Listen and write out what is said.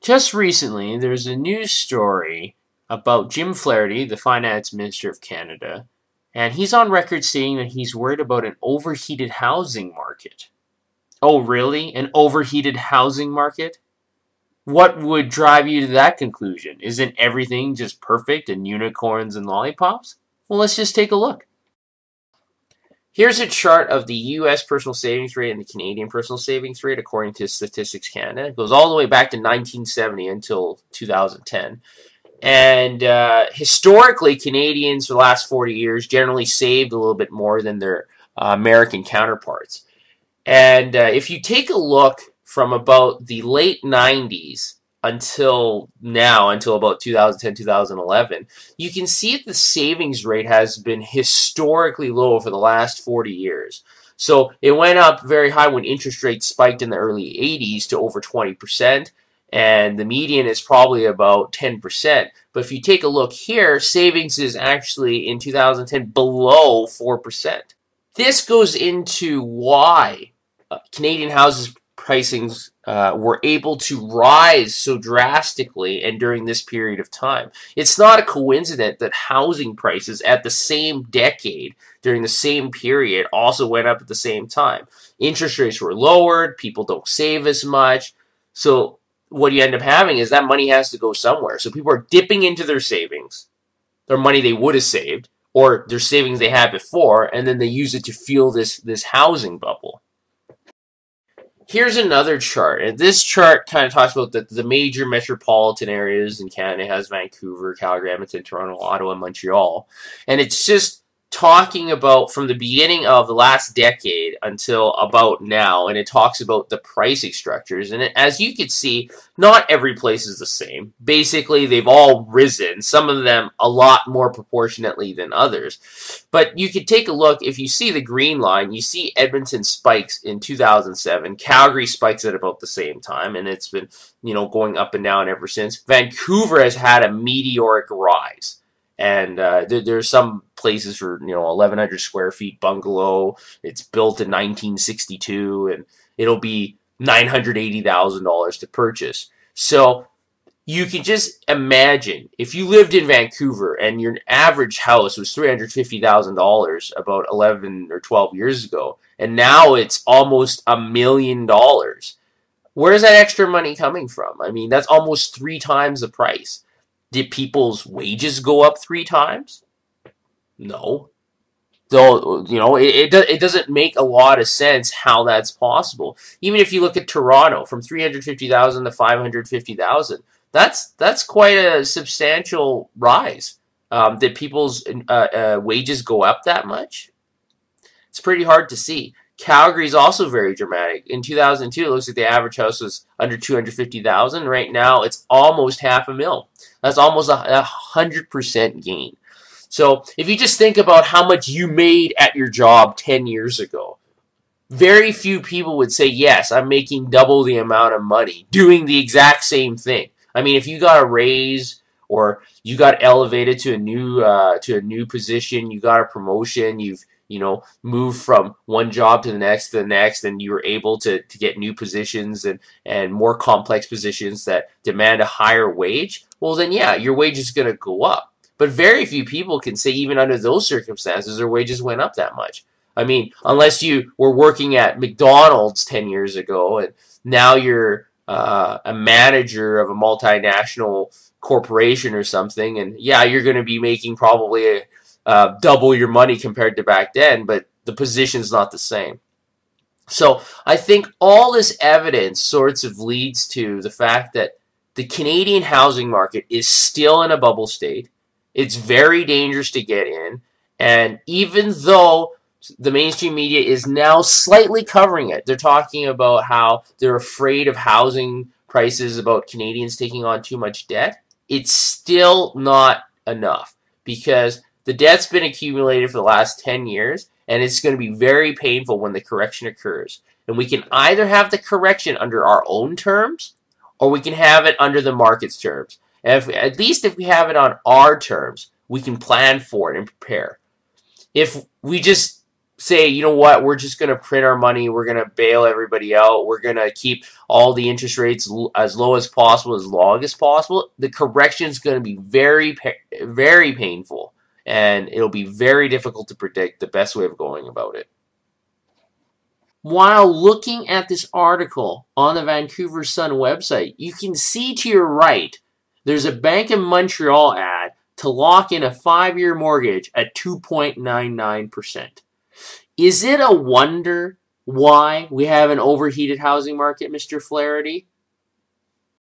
Just recently, there's a news story about Jim Flaherty, the Finance Minister of Canada, and he's on record saying that he's worried about an overheated housing market. Oh, really? An overheated housing market? What would drive you to that conclusion? Isn't everything just perfect and unicorns and lollipops? Well, let's just take a look. Here's a chart of the U.S. personal savings rate and the Canadian personal savings rate according to Statistics Canada. It goes all the way back to 1970 until 2010. And historically, Canadians for the last 40 years generally saved a little bit more than their American counterparts. And if you take a look from about the late 90s until now, until about 2010, 2011, you can see that the savings rate has been historically low for the last 40 years. So it went up very high when interest rates spiked in the early 80s to over 20%, and the median is probably about 10%. But if you take a look here, savings is actually in 2010 below 4%. This goes into why Canadian houses pricings were able to rise so drastically and during this period of time. It's not a coincidence that housing prices at the same decade, during the same period, also went up at the same time. Interest rates were lowered, people don't save as much, so what you end up having is that money has to go somewhere. So people are dipping into their savings, their money they would have saved, or their savings they had before, and then they use it to fuel this housing bubble. Here's another chart, and this chart kind of talks about the major metropolitan areas in Canada. It has Vancouver, Calgary, Edmonton, Toronto, Ottawa, and Montreal, and it's just talking about from the beginning of the last decade until about now, and it talks about the pricing structures. And as you can see, not every place is the same. Basically, they've all risen, some of them a lot more proportionately than others. But you can take a look, if you see the green line, you see Edmonton spikes in 2007, Calgary spikes at about the same time, and it's been, going up and down ever since. Vancouver has had a meteoric rise. And there's some places for 1,100 square feet bungalow. It's built in 1962, and it'll be $980,000 to purchase. So you can just imagine if you lived in Vancouver and your average house was $350,000 about 11 or 12 years ago, and now it's almost $1 million. Where's that extra money coming from? I mean, that's almost 3 times the price. Did people's wages go up 3 times? No. So, it doesn't make a lot of sense how that's possible. Even if you look at Toronto, from 350,000 to 550,000, that's quite a substantial rise. Did people's wages go up that much? It's pretty hard to see. Calgary is also very dramatic. In 2002, it looks like the average house was under 250,000. Right now, it's almost $500,000. That's almost 100% gain. So if you just think about how much you made at your job 10 years ago, very few people would say, yes, I'm making double the amount of money doing the exact same thing. I mean, if you got a raise or you got elevated to a new position, you got a promotion, you've move from one job to the next, and you were able to get new positions and more complex positions that demand a higher wage, well then yeah, your wage is going to go up. But very few people can say even under those circumstances their wages went up that much. I mean, unless you were working at McDonald's 10 years ago and now you're a manager of a multinational corporation or something, and yeah, you're going to be making probably double your money compared to back then, but the position's not the same. So I think all this evidence sorts of leads to the fact that the Canadian housing market is still in a bubble state. It's very dangerous to get in, and even though the mainstream media is now slightly covering it, they're talking about how they're afraid of housing prices, about Canadians taking on too much debt, it's still not enough, because the debt's been accumulated for the last 10 years, and it's going to be very painful when the correction occurs. And we can either have the correction under our own terms, or we can have it under the market's terms. And at least if we have it on our terms, we can plan for it and prepare. If we just say, you know what, we're just going to print our money, we're going to bail everybody out, we're going to keep all the interest rates as low as possible, as long as possible, the correction is going to be very, very painful, and it'll be very difficult to predict the best way of going about it. While looking at this article on the Vancouver Sun website, you can see to your right, there's a Bank of Montreal ad to lock in a 5-year mortgage at 2.99%. Is it a wonder why we have an overheated housing market, Mr. Flaherty?